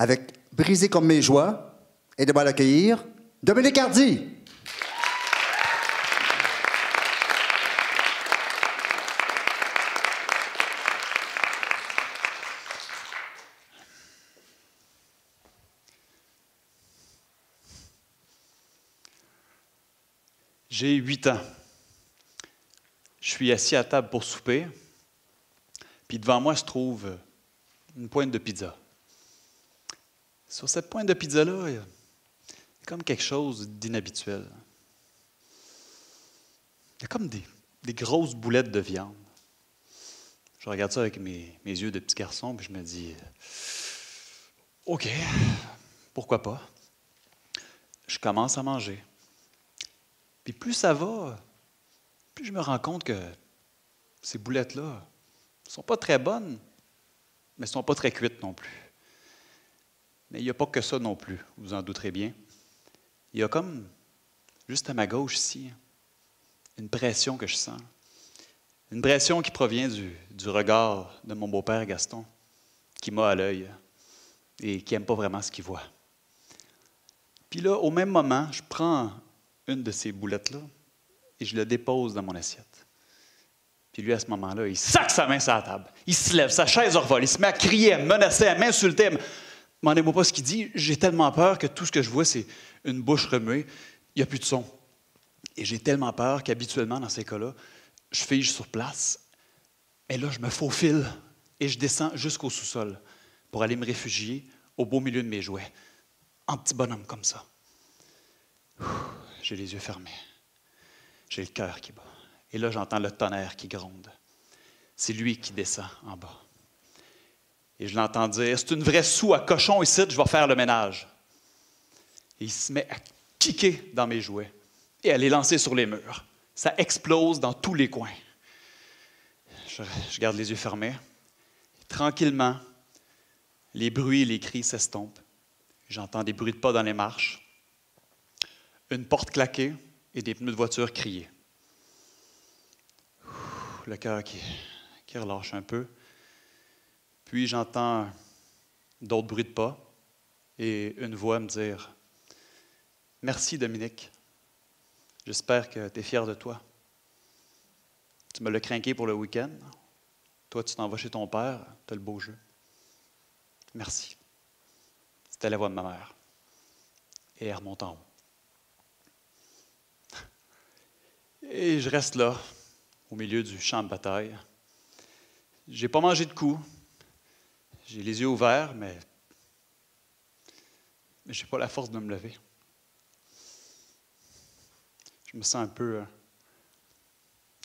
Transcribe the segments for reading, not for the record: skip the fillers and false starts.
avec Brisé comme mes joies, et de l'accueillir, Dominique Hardy. J'ai 8 ans. Je suis assis à table pour souper, puis devant moi se trouve une pointe de pizza. Sur cette pointe de pizza-là, il y a comme quelque chose d'inhabituel. Il y a comme des grosses boulettes de viande. Je regarde ça avec mes yeux de petit garçon, puis je me dis, OK, pourquoi pas? Je commence à manger. Puis plus ça va, plus je me rends compte que ces boulettes-là ne sont pas très bonnes, mais ne sont pas très cuites non plus. Mais il n'y a pas que ça non plus, vous en douterez bien. Il y a comme, juste à ma gauche ici, une pression que je sens. Une pression qui provient du regard de mon beau-père Gaston, qui m'a à l'œil et qui n'aime pas vraiment ce qu'il voit. Puis là, au même moment, je prends une de ces boulettes-là et je la dépose dans mon assiette. Puis lui, à ce moment-là, il sac sa main sur la table. Il se lève, sa chaise revole, il se met à crier, à me menacer, à m'insulter. Demandez-moi pas ce qu'il dit. J'ai tellement peur que tout ce que je vois, c'est une bouche remuée. Il n'y a plus de son. Et j'ai tellement peur qu'habituellement, dans ces cas-là, je fige sur place. Mais là, je me faufile et je descends jusqu'au sous-sol pour aller me réfugier au beau milieu de mes jouets, en petit bonhomme comme ça. J'ai les yeux fermés. J'ai le cœur qui bat. Et là, j'entends le tonnerre qui gronde. C'est lui qui descend en bas. Et je l'entends dire, c'est une vraie soue à cochon ici, je vais faire le ménage. Et il se met à kicker dans mes jouets et à les lancer sur les murs. Ça explose dans tous les coins. Je garde les yeux fermés. Et tranquillement, les bruits et les cris s'estompent. J'entends des bruits de pas dans les marches, une porte claquer et des pneus de voiture crier. Le cœur qui relâche un peu. Puis j'entends d'autres bruits de pas et une voix me dire « Merci Dominique, j'espère que tu es fier de toi. Tu me l'as crinqué pour le week-end. Toi, tu t'en vas chez ton père, tu as le beau jeu. Merci. » C'était la voix de ma mère. Et elle remonte en haut. Et je reste là, au milieu du champ de bataille. J'ai pas mangé de coups. J'ai les yeux ouverts, mais je n'ai pas la force de me lever. Je me sens un peu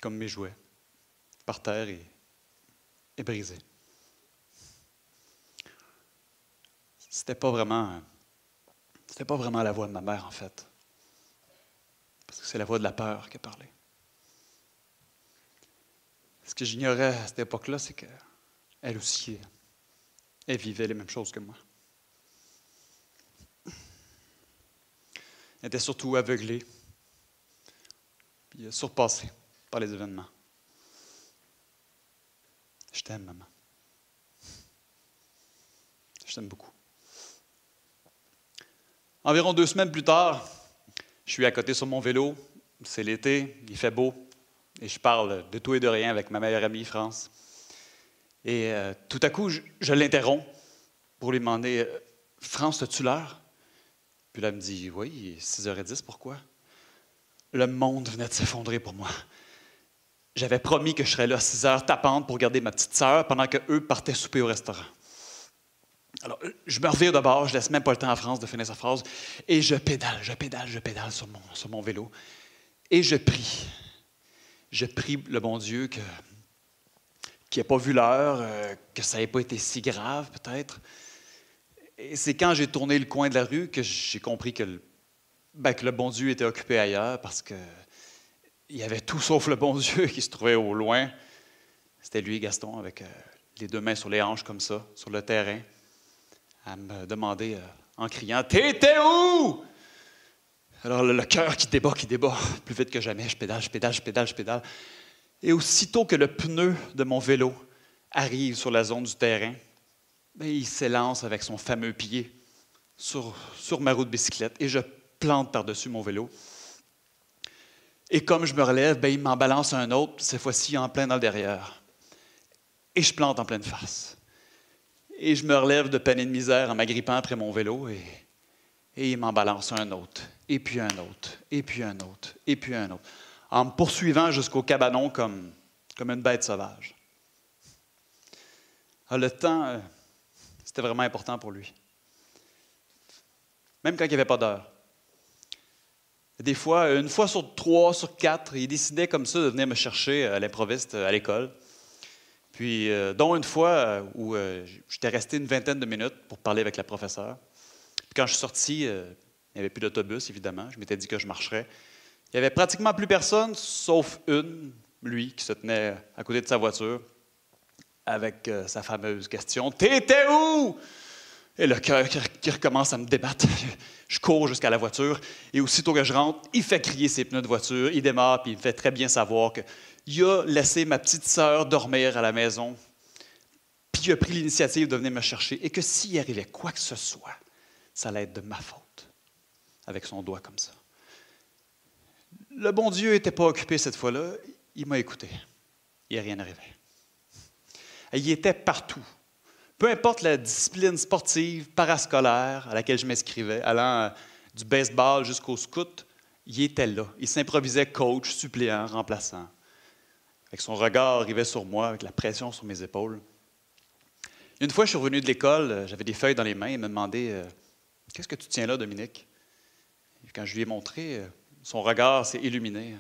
comme mes jouets, par terre et brisés. C'était pas vraiment la voix de ma mère, en fait. Parce que c'est la voix de la peur qui a parlé. Ce que j'ignorais à cette époque-là, c'est qu'elle aussi, elle vivait les mêmes choses que moi. Elle était surtout aveuglée, puis surpassée par les événements. Je t'aime, maman. Je t'aime beaucoup. Environ 2 semaines plus tard, je suis à côté sur mon vélo. C'est l'été, il fait beau, et je parle de tout et de rien avec ma meilleure amie, France. Et tout à coup, je l'interromps pour lui demander « France, as-tu l'heure? » Puis là, elle me dit « Oui, il est 6h10, pourquoi? » Le monde venait de s'effondrer pour moi. J'avais promis que je serais là à 6h tapante pour garder ma petite sœur pendant qu'eux partaient souper au restaurant. Alors, je me revire d'abord, je laisse même pas le temps à France de finir sa phrase, et je pédale sur mon vélo. Et je prie. Je prie le bon Dieu qu'il n'ait pas vu l'heure, que ça n'ait pas été si grave, peut-être. Et c'est quand j'ai tourné le coin de la rue que j'ai compris que le bon Dieu était occupé ailleurs, parce qu'il y avait tout sauf le bon Dieu qui se trouvait au loin. C'était lui, Gaston, avec les 2 mains sur les hanches comme ça, sur le terrain, à me demander en criant « T'étais où? » Alors le cœur qui débat, plus vite que jamais, je pédale. Et aussitôt que le pneu de mon vélo arrive sur la zone du terrain, ben, il s'élance avec son fameux pied sur ma roue de bicyclette et je plante par-dessus mon vélo. Et comme je me relève, ben, il m'en balance un autre, cette fois-ci en plein dans le derrière. Et je plante en pleine face. Et je me relève de peine et de misère en m'agrippant après mon vélo et il m'en balance un autre, et puis un autre, et puis un autre, et puis un autre, en me poursuivant jusqu'au cabanon comme une bête sauvage. Alors, le temps, c'était vraiment important pour lui. Même quand il n'y avait pas d'heure. Des fois, une fois sur 3, sur 4, il décidait comme ça de venir me chercher à l'improviste à l'école. Puis, dont une fois où j'étais resté une vingtaine de minutes pour parler avec la professeure. Puis quand je suis sorti, il n'y avait plus d'autobus, évidemment. Je m'étais dit que je marcherais. Il n'y avait pratiquement plus personne, sauf lui, qui se tenait à côté de sa voiture avec sa fameuse question « T'étais où? » Et le cœur qui recommence à me débattre. Je cours jusqu'à la voiture et aussitôt que je rentre, il fait crier ses pneus de voiture, il démarre puis il me fait très bien savoir qu'il a laissé ma petite sœur dormir à la maison puis il a pris l'initiative de venir me chercher et que s'il arrivait quoi que ce soit, ça allait être de ma faute, avec son doigt comme ça. Le bon Dieu n'était pas occupé cette fois-là, il m'a écouté. Il n'est rien arrivé. Il était partout. Peu importe la discipline sportive, parascolaire à laquelle je m'inscrivais, allant du baseball jusqu'au scout, il était là. Il s'improvisait coach, suppléant, remplaçant. Avec son regard arrivait sur moi, avec la pression sur mes épaules. Une fois, je suis revenu de l'école, j'avais des feuilles dans les mains, il me demandait « Qu'est-ce que tu tiens là, Dominique? » Et quand je lui ai montré, son regard s'est illuminé.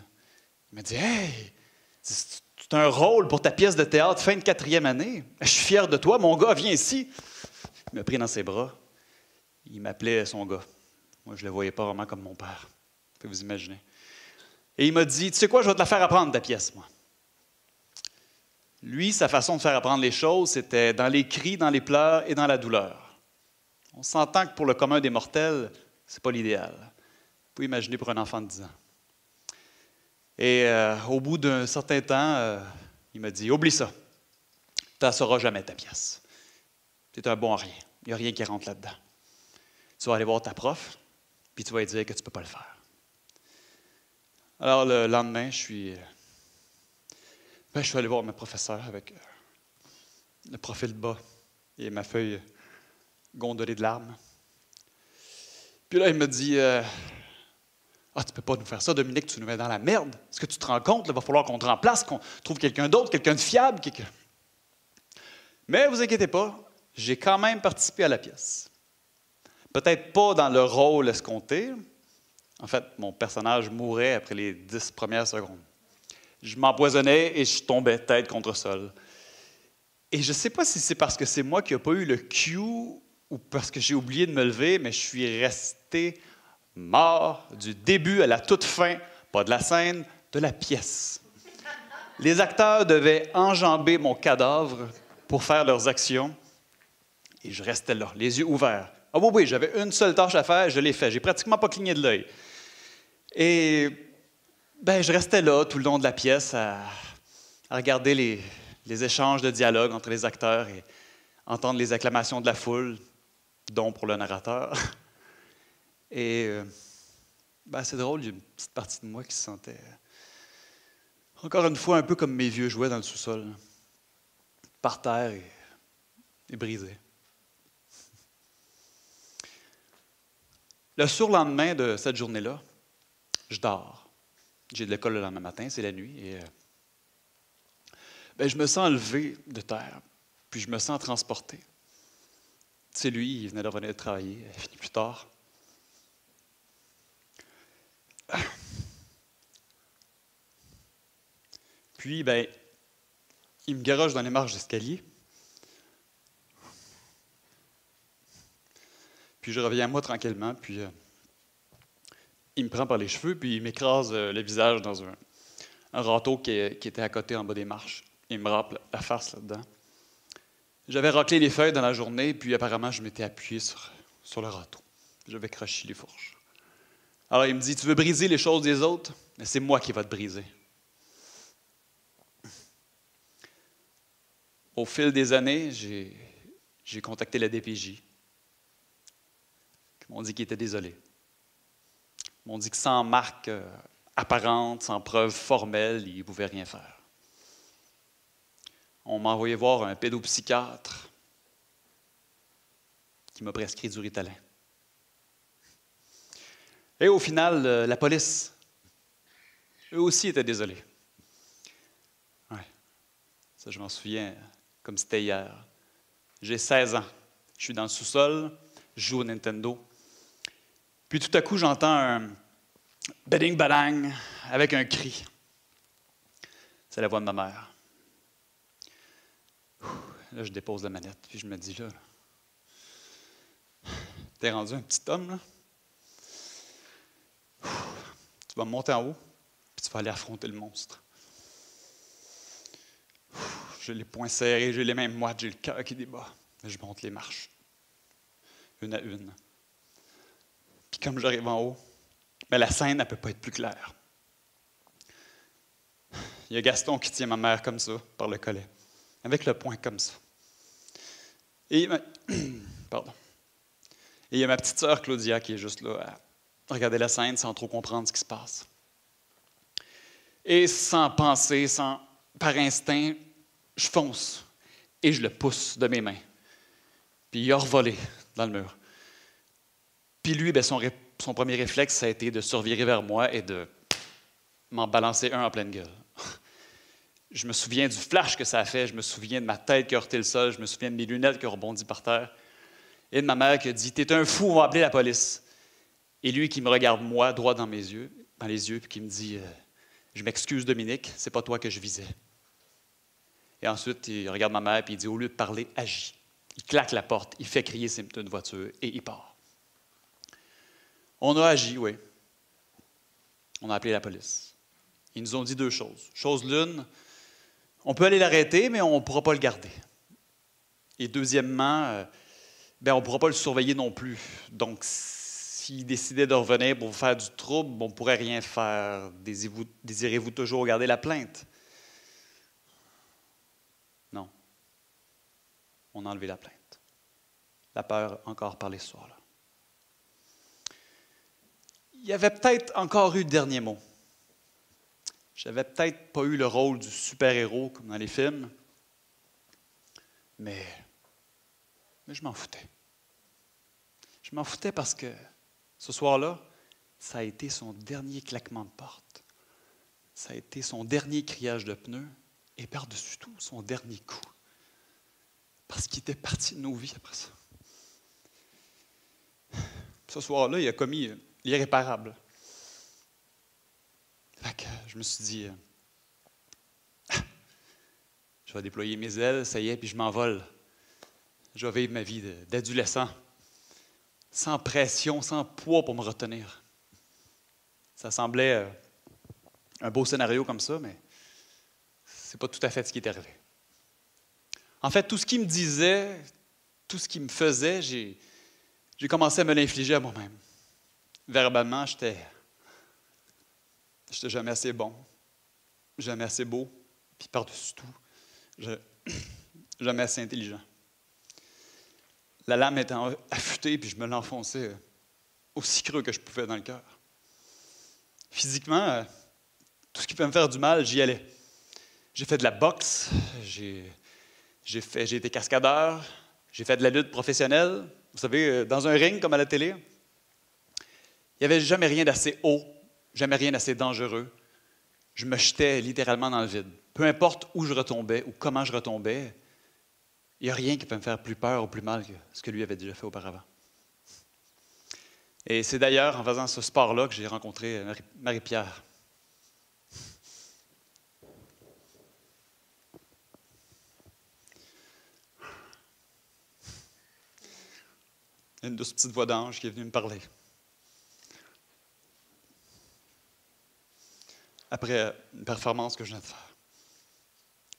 Il m'a dit « Hey, c'est un rôle pour ta pièce de théâtre fin de 4e année. Je suis fier de toi, mon gars, viens ici. » Il m'a pris dans ses bras. Il m'appelait son gars. Moi, je ne le voyais pas vraiment comme mon père. Vous pouvez vous imaginer. Et il m'a dit « Tu sais quoi, je vais te la faire apprendre, ta pièce, moi. » Lui, sa façon de faire apprendre les choses, c'était dans les cris, dans les pleurs et dans la douleur. On s'entend que pour le commun des mortels, ce n'est pas l'idéal. Vous pouvez imaginer pour un enfant de 10 ans. Et au bout d'un certain temps, il m'a dit « Oublie ça, tu n'en sauras jamais ta pièce. Tu es un bon à rien, il n'y a rien qui rentre là-dedans. Tu vas aller voir ta prof, puis tu vas lui dire que tu ne peux pas le faire. » Alors le lendemain, je suis allé voir ma professeure avec le profil bas et ma feuille gondolée de larmes. Puis là, il me dit Ah, tu ne peux pas nous faire ça, Dominique, tu nous mets dans la merde. Est-ce que tu te rends compte? Il va falloir qu'on te remplace, qu'on trouve quelqu'un d'autre, quelqu'un de fiable. Mais vous inquiétez pas, j'ai quand même participé à la pièce. Peut-être pas dans le rôle escompté. En fait, mon personnage mourait après les 10 premières secondes. Je m'empoisonnais et je tombais tête contre sol. Et je ne sais pas si c'est parce que c'est moi qui n'ai pas eu le cue ou parce que j'ai oublié de me lever, mais je suis resté mort du début à la toute fin, pas de la scène, de la pièce. Les acteurs devaient enjamber mon cadavre pour faire leurs actions et je restais là, les yeux ouverts. Ah oui, j'avais une seule tâche à faire, je l'ai fait. J'ai pratiquement pas cligné de l'œil. Et je restais là tout le long de la pièce à regarder les échanges de dialogue entre les acteurs et entendre les acclamations de la foule, dont pour le narrateur. Et c'est drôle, il y a une petite partie de moi qui se sentait, encore une fois, un peu comme mes vieux jouets dans le sous-sol, par terre et brisés. Le surlendemain de cette journée-là, je dors. J'ai de l'école le lendemain matin, c'est la nuit, et je me sens levé de terre, puis je me sens transporté. C'est lui, il venait de revenir de travailler, il finit plus tard. Puis, il me garoche dans les marches d'escalier. Puis je reviens à moi tranquillement, puis il me prend par les cheveux, puis il m'écrase le visage dans un râteau qui était à côté en bas des marches. Il me râpe la face là-dedans. J'avais raclé les feuilles dans la journée, puis apparemment, je m'étais appuyé sur le râteau. J'avais craché les fourches. Alors il me dit, tu veux briser les choses des autres? Mais c'est moi qui va te briser. Au fil des années, J'ai contacté la DPJ. Ils m'ont dit qu'ils étaient désolés. Ils m'ont dit que sans marque apparente, sans preuve formelle, ils ne pouvaient rien faire. On m'a envoyé voir un pédopsychiatre qui m'a prescrit du Ritalin. Et au final, la police, eux aussi étaient désolés. Ouais. Ça, je m'en souviens comme c'était hier. J'ai 16 ans. Je suis dans le sous-sol, je joue au Nintendo. Puis tout à coup, j'entends un beding badang avec un cri. C'est la voix de ma mère. Là, je dépose la manette, puis je me dis, là, t'es rendu un petit homme, là. Tu vas monter en haut, puis tu vas aller affronter le monstre. J'ai les poings serrés, j'ai les mains moites, j'ai le cœur qui débat. Je monte les marches, une à une. Puis comme j'arrive en haut, mais la scène, elle ne peut pas être plus claire. Il y a Gaston qui tient ma mère comme ça, par le collet, avec le poing comme ça. Et, pardon. Et il y a ma petite sœur Claudia qui est juste là à regarder la scène sans trop comprendre ce qui se passe. Et sans penser, par instinct, je fonce et je le pousse de mes mains. Puis il a revolé dans le mur. Puis lui, son premier réflexe, ça a été de se revirer vers moi et de m'en balancer un en pleine gueule. Je me souviens du flash que ça a fait, je me souviens de ma tête qui a heurté le sol, je me souviens de mes lunettes qui ont rebondi par terre, et de ma mère qui a dit « T'es un fou, on va appeler la police ». Et lui qui me regarde moi, droit dans les yeux, puis qui me dit « Je m'excuse Dominique, c'est pas toi que je visais ». Et ensuite, il regarde ma mère et il dit « Au lieu de parler, agis ». Il claque la porte, il fait crier ses pneus de voiture et il part. On a agi, oui. On a appelé la police. Ils nous ont dit deux choses. Chose l'une, on peut aller l'arrêter, mais on ne pourra pas le garder. Et deuxièmement, on ne pourra pas le surveiller non plus. Donc, s'il décidait de revenir pour vous faire du trouble, on ne pourrait rien faire. Désirez-vous toujours garder la plainte? Non. On a enlevé la plainte. La peur encore parlé ce soir-là. Il y avait peut-être encore eu le dernier mot. J'avais peut-être pas eu le rôle du super-héros comme dans les films, mais je m'en foutais. Je m'en foutais parce que ce soir-là, ça a été son dernier claquement de porte. Ça a été son dernier criage de pneus et par-dessus tout, son dernier coup. Parce qu'il était parti de nos vies après ça. Ce soir-là, il a commis l'irréparable. Fait que je me suis dit, je vais déployer mes ailes, ça y est, puis je m'envole. Je vais vivre ma vie d'adolescent, sans pression, sans poids pour me retenir. Ça semblait un beau scénario comme ça, mais ce n'est pas tout à fait ce qui est arrivé. En fait, tout ce qu'il me disait, tout ce qu'il me faisait, j'ai commencé à me l'infliger à moi-même. Verbalement, j'étais jamais assez bon, jamais assez beau, puis par-dessus tout, jamais assez intelligent. La lame était affûtée, puis je me l'enfonçais aussi creux que je pouvais dans le cœur. Physiquement, tout ce qui peut me faire du mal, j'y allais. J'ai fait de la boxe, j'ai été cascadeur, j'ai fait de la lutte professionnelle. Vous savez, dans un ring comme à la télé, il n'y avait jamais rien d'assez haut, jamais rien d'assez dangereux. Je me jetais littéralement dans le vide. Peu importe où je retombais ou comment je retombais, il n'y a rien qui peut me faire plus peur ou plus mal que ce que lui avait déjà fait auparavant. Et c'est d'ailleurs en faisant ce sport-là que j'ai rencontré Marie-Pierre. Une douce petite voix d'ange qui est venue me parler. Après une performance que je venais de faire.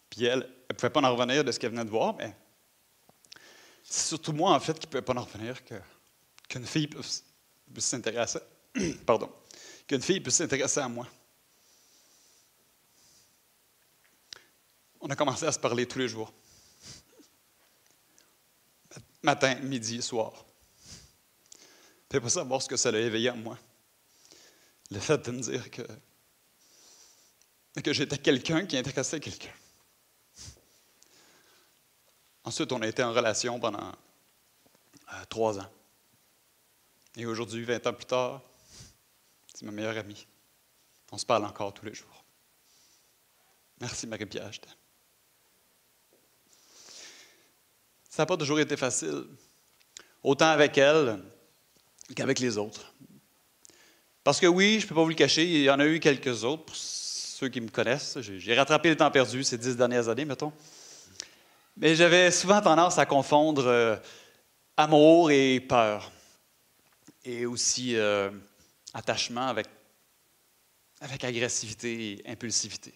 Puis elle ne pouvait pas en revenir de ce qu'elle venait de voir, mais c'est surtout moi, en fait, qui ne pouvais pas en revenir qu'une fille puisse s'intéresser. Pardon. Qu'une fille puisse s'intéresser à moi. On a commencé à se parler tous les jours. matin, midi, soir. Je ne peux pas savoir ce que ça l'a éveillé en moi. Le fait de me dire que j'étais quelqu'un qui intéressait quelqu'un. Ensuite, on a été en relation pendant 3 ans. Et aujourd'hui, 20 ans plus tard, c'est ma meilleure amie. On se parle encore tous les jours. Merci Marie-Pierre, je t'aime. Ça n'a pas toujours été facile, autant avec elle qu'avec les autres. Parce que oui, je ne peux pas vous le cacher, il y en a eu quelques autres, pour ceux qui me connaissent. J'ai rattrapé le temps perdu ces 10 dernières années, mettons. Mais j'avais souvent tendance à confondre amour et peur. Et aussi attachement avec agressivité et impulsivité.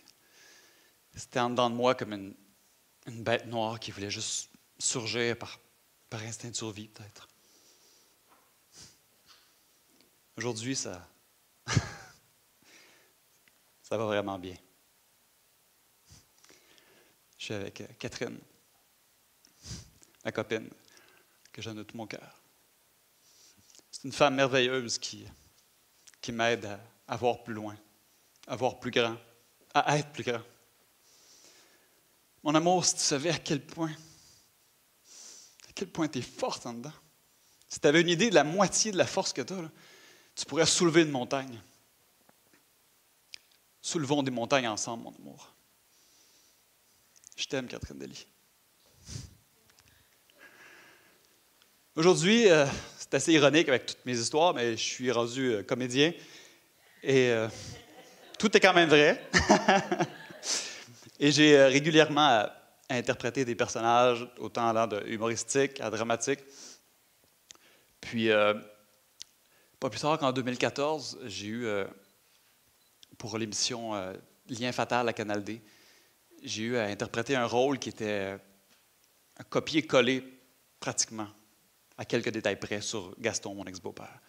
C'était en dedans de moi comme une bête noire qui voulait juste surgir par instinct de survie, peut-être. Aujourd'hui, ça va vraiment bien. Je suis avec Catherine, ma copine, que j'aime de tout mon cœur. C'est une femme merveilleuse qui m'aide à voir plus loin, à voir plus grand, à être plus grand. Mon amour, si tu savais à quel point tu es forte en dedans. Si tu avais une idée de la moitié de la force que tu as, tu pourrais soulever une montagne. Soulevons des montagnes ensemble, mon amour. Je t'aime, Catherine Dely. Aujourd'hui, c'est assez ironique avec toutes mes histoires, mais je suis rendu comédien et tout est quand même vrai. Et j'ai régulièrement interprété des personnages autant allant de humoristique à dramatique. Puis, pas plus tard qu'en 2014, j'ai eu, pour l'émission Lien fatal à Canal D, j'ai eu à interpréter un rôle qui était un copier-coller pratiquement, à quelques détails près, sur Gaston, mon ex-beau-père.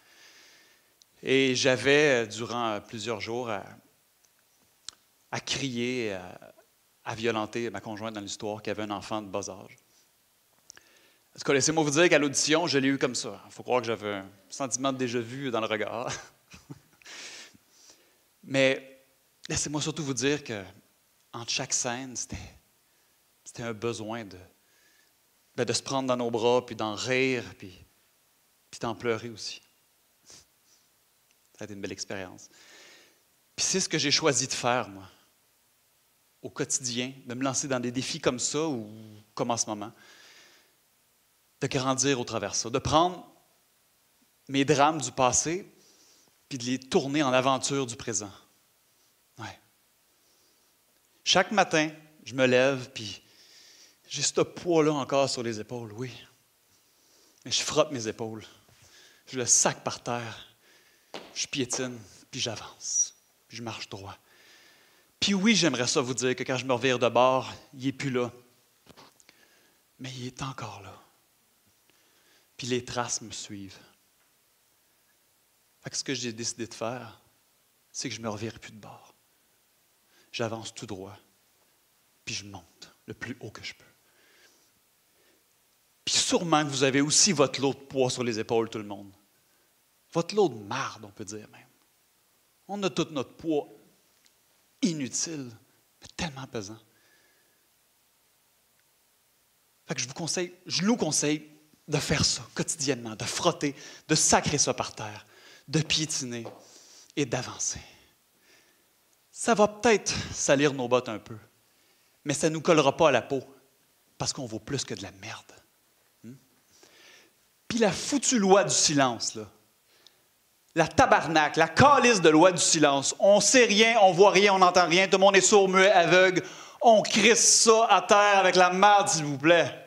Et j'avais, durant plusieurs jours, à crier, à violenter ma conjointe dans l'histoire qui avait un enfant de bas âge. En tout cas, laissez-moi vous dire qu'à l'audition, je l'ai eu comme ça. Il faut croire que j'avais un sentiment de déjà-vu dans le regard. Mais laissez-moi surtout vous dire qu'entre chaque scène, c'était un besoin de se prendre dans nos bras, puis d'en rire, puis d'en pleurer aussi. Ça a été une belle expérience. Puis c'est ce que j'ai choisi de faire, moi, au quotidien, de me lancer dans des défis comme ça, ou comme en ce moment, de grandir au travers de ça, de prendre mes drames du passé, puis de les tourner en aventure du présent. Ouais. Chaque matin, je me lève, puis j'ai ce poids-là encore sur les épaules, oui. Mais je frotte mes épaules. Je le sac par terre. Je piétine, puis j'avance. Puis je marche droit. Puis oui, j'aimerais ça vous dire que quand je me revire de bord, il n'est plus là. Mais il est encore là. Puis les traces me suivent. Fait que ce que j'ai décidé de faire, c'est que je ne me revire plus de bord. J'avance tout droit, puis je monte le plus haut que je peux. Puis sûrement que vous avez aussi votre lot de poids sur les épaules, tout le monde. Votre lot de marde, on peut dire même. On a tout notre poids inutile, mais tellement pesant. Fait que je nous conseille de faire ça quotidiennement, de frotter, de sacrer ça par terre, de piétiner et d'avancer. Ça va peut-être salir nos bottes un peu, mais ça ne nous collera pas à la peau parce qu'on vaut plus que de la merde. Puis la foutue loi du silence, là, la tabarnak, la calisse de loi du silence, on sait rien, on voit rien, on n'entend rien, tout le monde est sourd, muet, aveugle, on crisse ça à terre avec la merde, s'il vous plaît.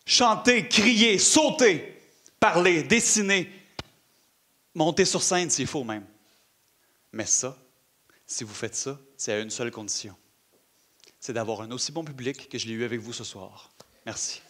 Chanter, crier, sauter, parler, dessiner, monter sur scène s'il faut même. Mais ça, si vous faites ça, c'est à une seule condition. C'est d'avoir un aussi bon public que je l'ai eu avec vous ce soir. Merci.